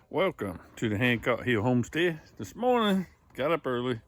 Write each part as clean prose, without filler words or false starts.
Welcome to the Hancock Hill Homestead. This morning, got up early,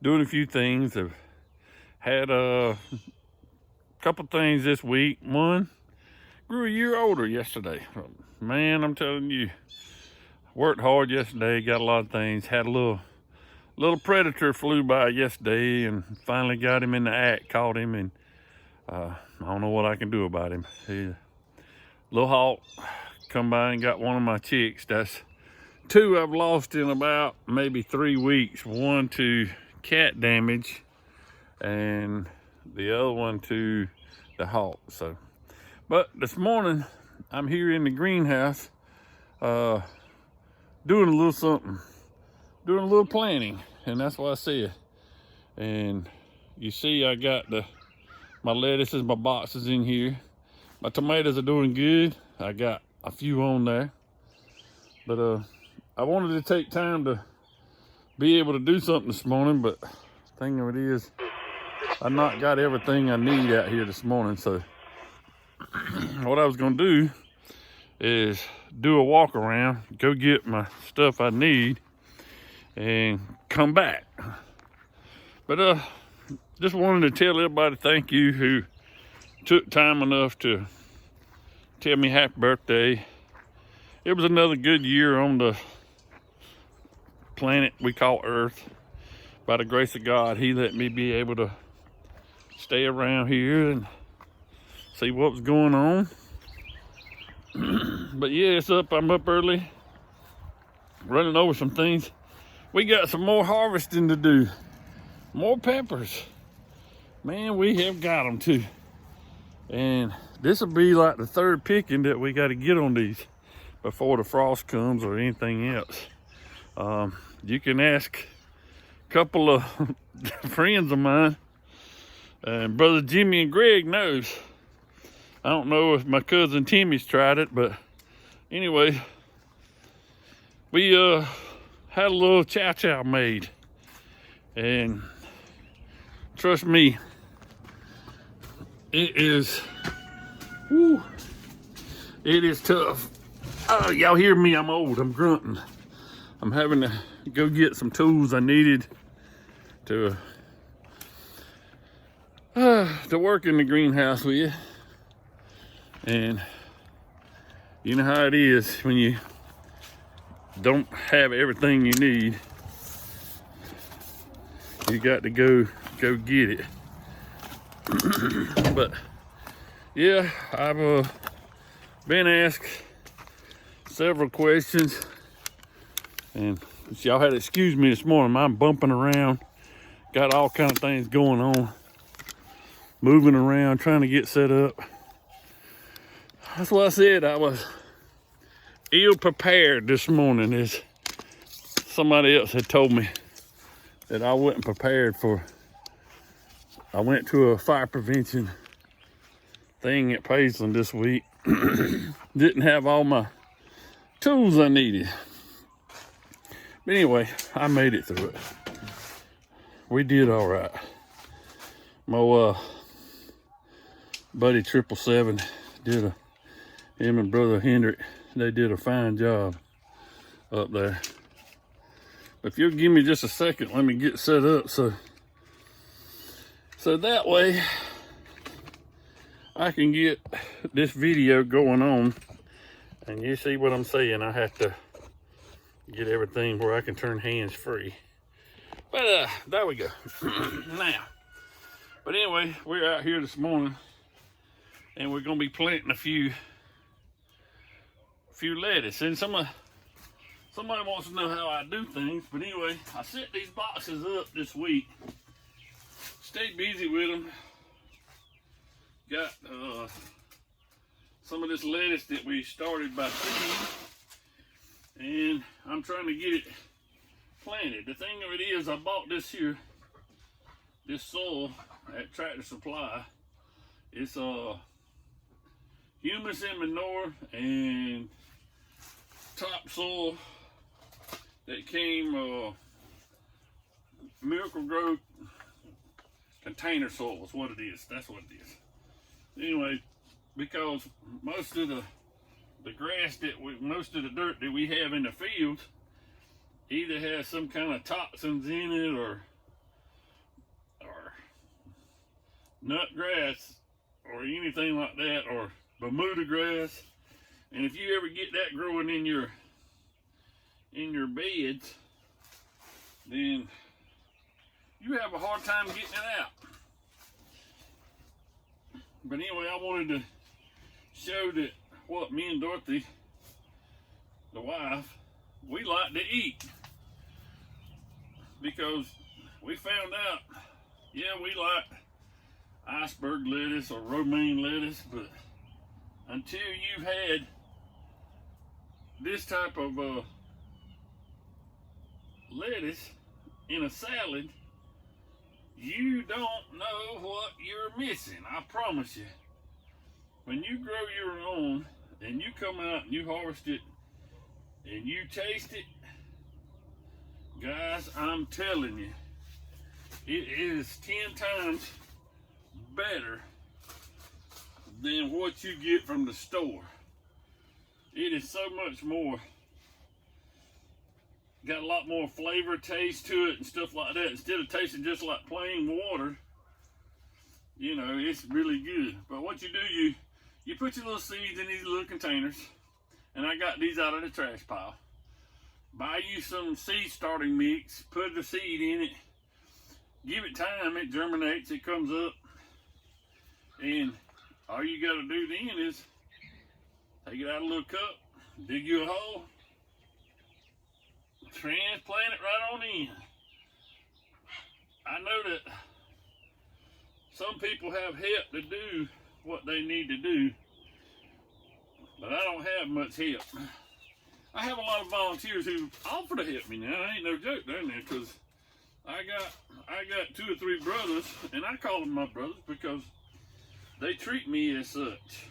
doing a few things. I've had a couple things this week. One, grew a year older yesterday. Man, I'm telling you, worked hard yesterday, got a lot of things. Had a little predator flew by yesterday and finally got him in the act, caught him, and I don't know what I can do about him. Little hawk come by and got one of my chicks. That's two I've lost in about maybe 3 weeks. One to cat damage and the other one to the hawk. But this morning I'm here in the greenhouse doing a little something, doing a little planting, and that's what I said. And you see I got my lettuces, my boxes in here. My tomatoes are doing good. I got a few on there, but I wanted to take time to be able to do something this morning, but the thing of it is, I not got everything I need out here this morning. So what I was gonna do is do a walk around, go get my stuff I need, and come back. But just wanted to tell everybody thank you who took time enough to tell me happy birthday. It was another good year on the planet we call Earth. By the grace of God, he let me be able to stay around here and see what was going on. But yeah, I'm up early, running over some things. We got some more harvesting to do, more peppers. Man, we have got them too. And this will be like the third picking that we got to get on these before the frost comes or anything else. You can ask a couple of friends of mine, and Brother Jimmy and Greg knows. I don't know if my cousin Timmy's tried it, but anyway, we had a little chow made, and trust me, it is tough. Oh, y'all hear me? I'm old. I'm grunting. I'm having to go get some tools I needed to work in the greenhouse with you. And you know how it is when you don't have everything you need. You got to go get it. But yeah, I've been asked several questions, and y'all had to excuse me this morning. I'm bumping around, got all kind of things going on, moving around, trying to get set up. That's why I said I was ill prepared this morning. As somebody else had told me that I wasn't prepared for. I went to a fire prevention thing at Paisley this week. Didn't have all my tools I needed. But anyway, I made it through it. We did all right. My buddy 777 him and Brother Hendrick, they did a fine job up there. But if you'll give me just a second, let me get set up so that way I can get this video going on, and you see what I'm saying. I have to get everything where I can turn hands free. But there we go. Now, but anyway, we're out here this morning, and we're gonna be planting a few lettuce. And somebody wants to know how I do things. But anyway, I set these boxes up this week. Stayed busy with them. Got some of this lettuce that we started by seed, and I'm trying to get it planted. The thing of it is, I bought this soil at Tractor Supply. It's humus and manure and topsoil that came Miracle-Gro container soil is what it is. That's what it is. Anyway, because most of the the grass that most of the dirt that we have in the fields either has some kind of toxins in it or nut grass or anything like that, or Bermuda grass. And if you ever get that growing in your beds, then you have a hard time getting it out. But anyway, I wanted to show that what me and Dorothy, the wife, we like to eat, because we found out, yeah, we like iceberg lettuce or romaine lettuce, but until you've had this type of lettuce in a salad, you don't know what you're missing. I promise you. When you grow your own and you come out and you harvest it and you taste it, guys, I'm telling you, it is 10 times better than what you get from the store. It is so much more, got a lot more flavor, taste to it and stuff like that. Instead of tasting just like plain water, you know, it's really good. But what you do, you put your little seeds in these little containers, and I got these out of the trash pile. Buy you some seed starting mix, put the seed in it, give it time, it germinates, it comes up, and all you got to do then is take it out of a little cup, dig you a hole, transplant it right on in. I know that some people have help to do what they need to do, but I don't have much help. I have a lot of volunteers who offer to help me now. I ain't no joke down there, because I got 2 or 3 brothers, and I call them my brothers because they treat me as such.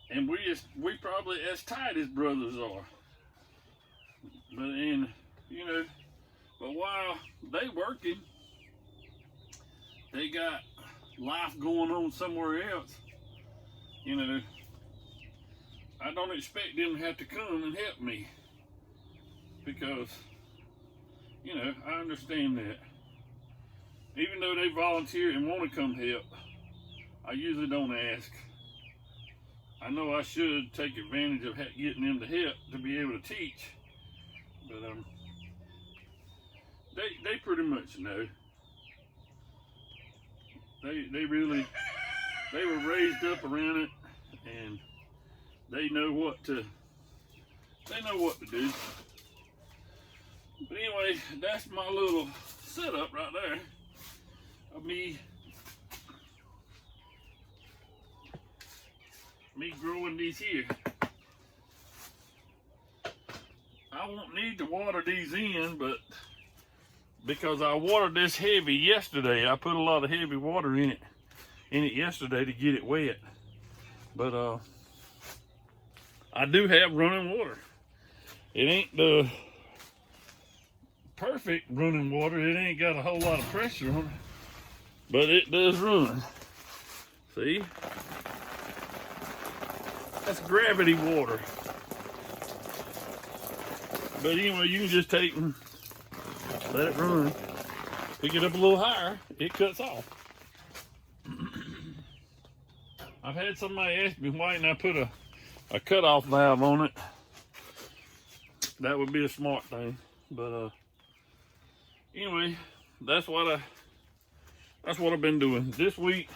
And we probably as tight as brothers are. But but while they working, they got life going on somewhere else. You know, I don't expect them to have to come and help me, because, you know, I understand that. Even though they volunteer and want to come help, I usually don't ask. I know I should take advantage of getting them to help to be able to teach, but they pretty much know. They were raised up around it, and they know what to do. But anyway, that's my little setup right there of me growing these here. I won't need to water these in, but because I watered this heavy yesterday, I put a lot of heavy water in it yesterday to get it wet. But I do have running water. It ain't the perfect running water. It ain't got a whole lot of pressure on it, but it does run. See? That's gravity water. But anyway, you can just take and let it run. Pick it up a little higher, it cuts off. I've had somebody ask me why didn't I put a cutoff valve on it. That would be a smart thing. But anyway, that's what I've been doing. This week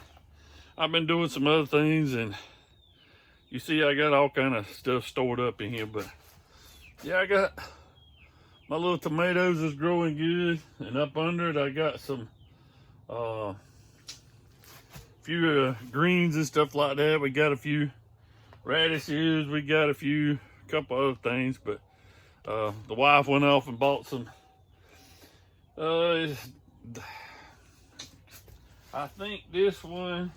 I've been doing some other things, and you see I got all kind of stuff stored up in here. But yeah, I got my little tomatoes is growing good, and up under it I got some few greens and stuff like that. We got a few radishes, we got a couple other things, but the wife went off and bought some I think this one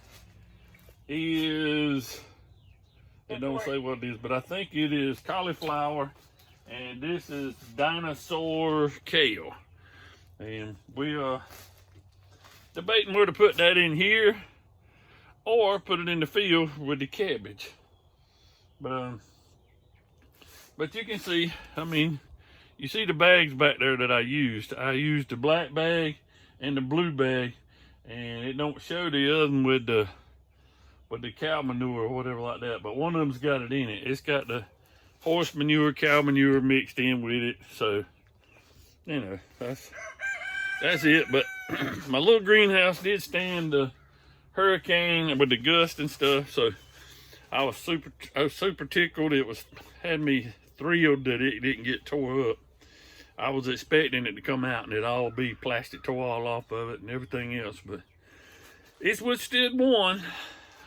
is, it don't say what it is, but I think it is cauliflower, and this is dinosaur kale. And we are debating where to put that in here or put it in the field with the cabbage. But you can see, I mean, you see the bags back there that I used. I used the black bag and the blue bag, and it don't show the other one with the cow manure or whatever like that. But one of them's got it in it. It's got the horse manure, cow manure mixed in with it. So, you know, that's it. But my little greenhouse did stand the hurricane with the gust and stuff. So I was super tickled. It had me thrilled that it didn't get tore up. I was expecting it to come out and it all be plastic tore all off of it and everything else, but it's withstood one.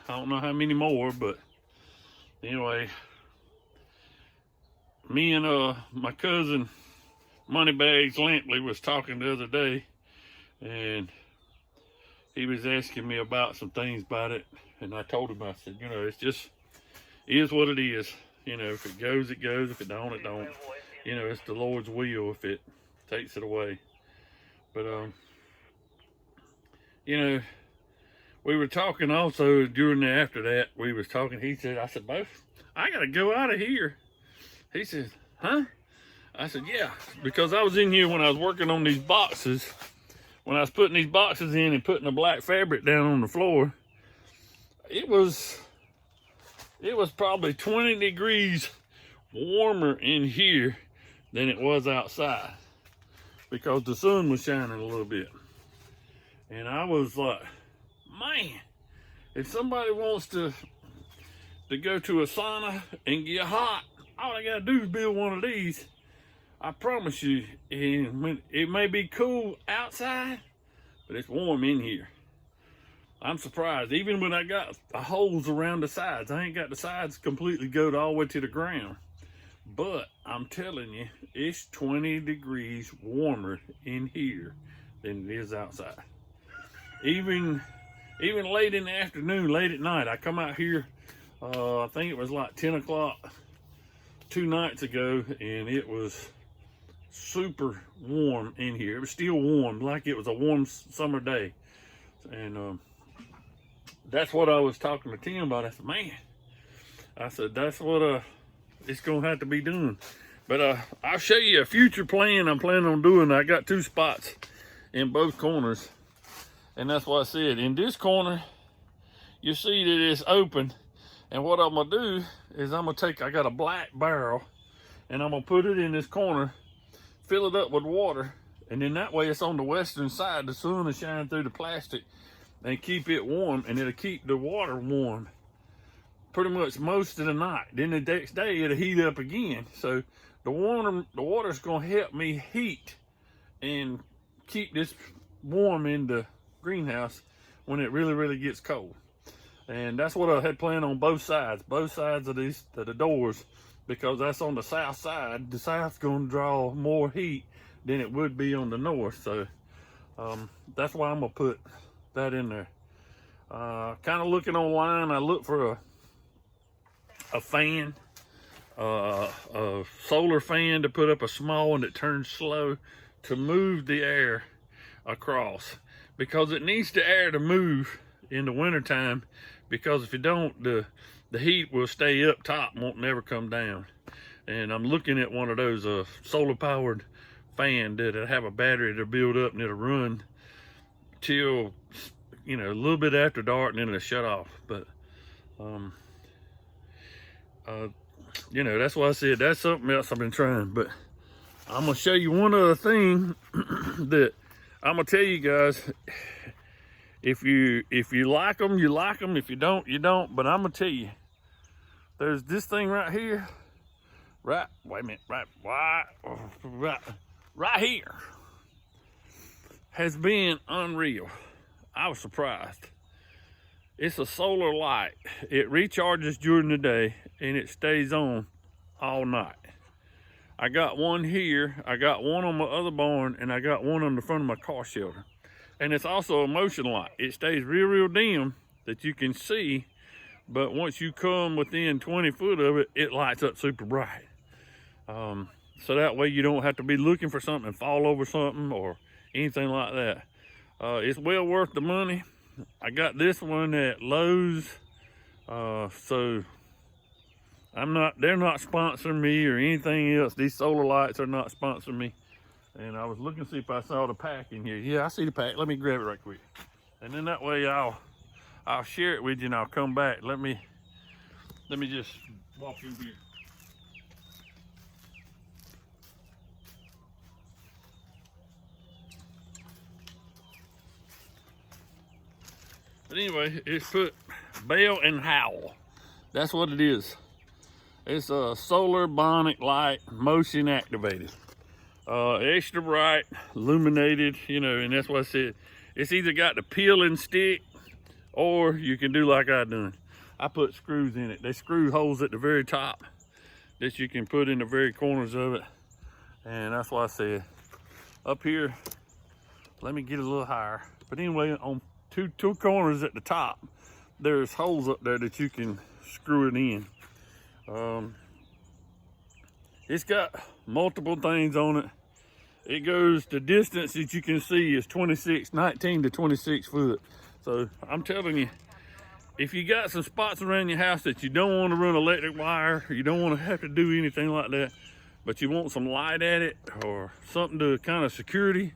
I don't know how many more, but anyway, me and my cousin Moneybags Lampley was talking the other day, and he was asking me about some things about it, and I told him, I said, you know, it's just is what it is. You know, if it goes, it goes. If it don't, it don't. You know, it's the Lord's will if it takes it away. But, you know, we were talking also during after that, we was talking, he said, I said, Bo, I got to go out of here. He said, huh? I said, yeah, because I was in here when I was working on these boxes. When I was putting these boxes in and putting the black fabric down on the floor, it was probably 20 degrees warmer in here than it was outside because the sun was shining a little bit. And I was like, man, if somebody wants to go to a sauna and get hot, all I gotta do is build one of these. I promise you, and when it may be cool outside, but it's warm in here. I'm surprised, even when I got the holes around the sides, I ain't got the sides completely go all the way to the ground. But I'm telling you, it's 20 degrees warmer in here than it is outside. Even late in the afternoon, late at night, I come out here, I think it was like 10 o'clock 2 nights ago, and it was super warm in here. It was still warm, like it was a warm summer day. And that's what I was talking to Tim about. I said, man, I said, that's what it's gonna have to be done. But I'll show you a future plan I'm planning on doing. I got 2 spots in both corners, and that's what I said. In this corner, you see that it's open, and what I'm gonna do is I got a black barrel, and I'm gonna put it in this corner, fill it up with water, and then that way it's on the western side. The sun is shining through the plastic and keep it warm, and it'll keep the water warm pretty much most of the night. Then the next day it'll heat up again. So the water's gonna help me heat and keep this warm in the greenhouse when it really gets cold. And that's what I had planned on both sides of the doors, because that's on the south side. The south's gonna draw more heat than it would be on the north. So that's why I'm gonna put that in there. Kind of looking online, I looked for a fan, a solar fan to put up, a small one that turns slow to move the air across, because it needs the air to move in the wintertime, because if you don't, the heat will stay up top and won't never come down. And I'm looking at one of those solar powered fan that'll have a battery to build up, and it'll run till, you know, a little bit after dark, and then it'll shut off. But you know, that's why I said that's something else I've been trying. But I'm gonna show you one other thing that I'm gonna tell you guys. If you like them, you like them. If you don't, you don't. But I'm gonna tell you, there's this thing right here. Right here has been unreal. I was surprised. It's a solar light. It recharges during the day and it stays on all night. I got one here, I got one on my other barn, and I got one on the front of my car shelter. And it's also a motion light. It stays real dim that you can see, but once you come within 20 foot of it, it lights up super bright. So that way you don't have to be looking for something and fall over something or anything like that. It's well worth the money. I got this one at Lowe's. So they're not sponsoring me or anything else. These solar lights are not sponsoring me. And I was looking to see if I saw the pack in here. Yeah, I see the pack. Let me grab it right quick. And then that way I'll share it with you and I'll come back. Let me just walk in here. But anyway, it's put Bell and Howell. That's what it is. It's a solar bionic light, motion activated. Extra bright, illuminated, you know, and that's what I said. It's either got the peel and stick, or you can do like I done. I put screws in it. They screw holes at the very top that you can put in the very corners of it. And that's why I said, up here, let me get a little higher. But anyway, on two corners at the top, there's holes up there that you can screw it in. It's got multiple things on it. It goes, the distance that you can see is 19 to 26 foot. So I'm telling you, if you got some spots around your house that you don't want to run electric wire, you don't want to have to do anything like that, but you want some light at it or something to kind of security.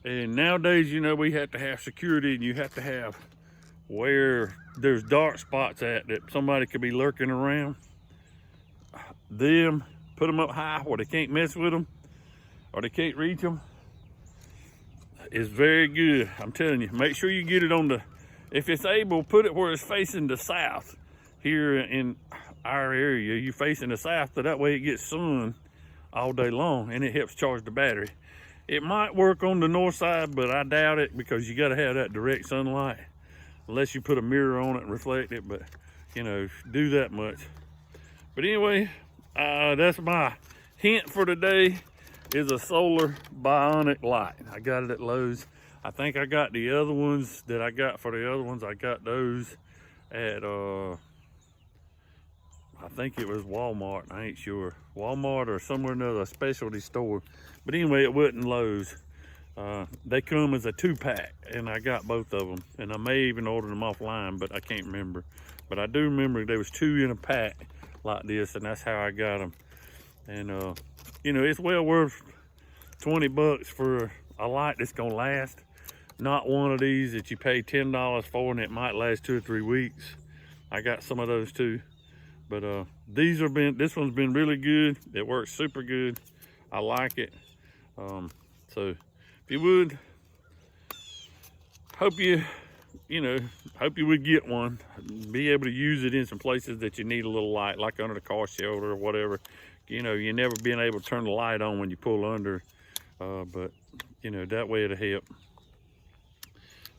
And nowadays, you know, we have to have security, and you have to have where there's dark spots at that somebody could be lurking around. Put them up high where they can't mess with them or they can't reach them. It's very good. I'm telling you, make sure you get it on if it's able, put it where it's facing the south. Here in our area, you're facing the south, so that way it gets sun all day long and it helps charge the battery. It might work on the north side, but I doubt it, because you got to have that direct sunlight, unless you put a mirror on it and reflect it. But you know, do that much. But anyway, that's my hint for today, is a solar bionic light. I got it at Lowe's. I think I got the other ones that I got for the other ones. I got those at I think it was Walmart. I ain't sure. Walmart or somewhere another, a specialty store. But anyway, it wasn't Lowe's. They come as a 2-pack, and I got both of them. And I may even order them offline, but I can't remember. But I do remember there was 2 in a pack like this, and that's how I got them. And you know, it's well worth 20 bucks for a light that's gonna last. Not one of these that you pay $10 for and it might last 2 or 3 weeks. I got some of those too. But this one's been really good. It works super good. I like it. So if you would, hope you would get one. Be able to use it in some places that you need a little light, like under the car shelter or whatever. You know, you never been able to turn the light on when you pull under. But you know, that way it'll help.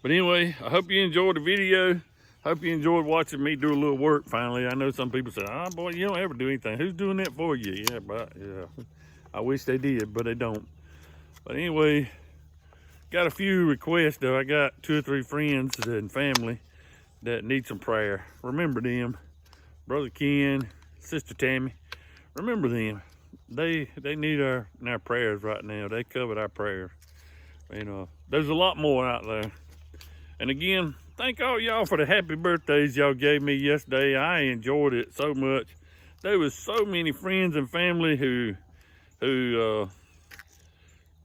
But anyway, I hope you enjoyed the video. Hope you enjoyed watching me do a little work finally. I know some people say, oh boy, you don't ever do anything. Who's doing that for you? Yeah, but yeah, I wish they did, but they don't. But anyway, got a few requests though. I got 2 or 3 friends and family that need some prayer. Remember them. Brother Ken, Sister Tammy. Remember them. They need our prayers right now. They covered our prayers. You know, there's a lot more out there. And again, thank all y'all for the happy birthdays y'all gave me yesterday. I enjoyed it so much. There was so many friends and family who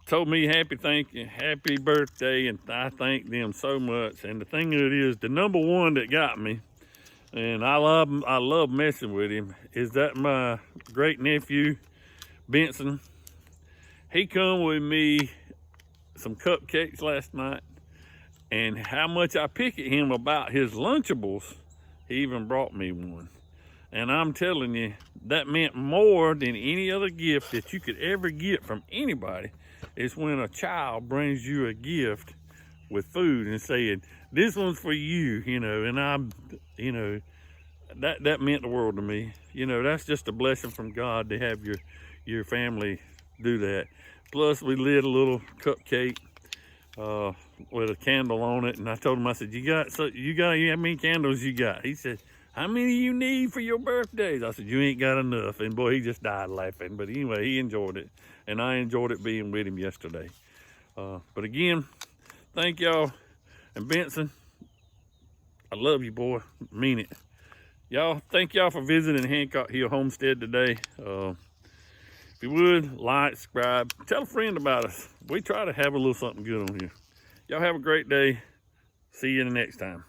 told me happy birthday, and I thank them so much. And the thing of it is, the number one that got me, and I love messing with him, is that my great nephew Benson. He come with me some cupcakes last night, and how much I pick at him about his Lunchables, he even brought me one. And I'm telling you, that meant more than any other gift that you could ever get from anybody, is when a child brings you a gift with food and saying, this one's for you, you know. And that meant the world to me. You know, that's just a blessing from God to have your family do that. Plus, we lit a little cupcake with a candle on it, and I told him, I said, how many candles you got? He said, how many you need for your birthdays? I said, you ain't got enough. And boy, he just died laughing. But anyway, he enjoyed it, and I enjoyed it being with him yesterday. But again, thank y'all. And Benson, I love you, boy. Mean it. Y'all, thank y'all for visiting Hancock Hill Homestead today. If you would, like, subscribe, tell a friend about us. We try to have a little something good on here. Y'all have a great day. See you the next time.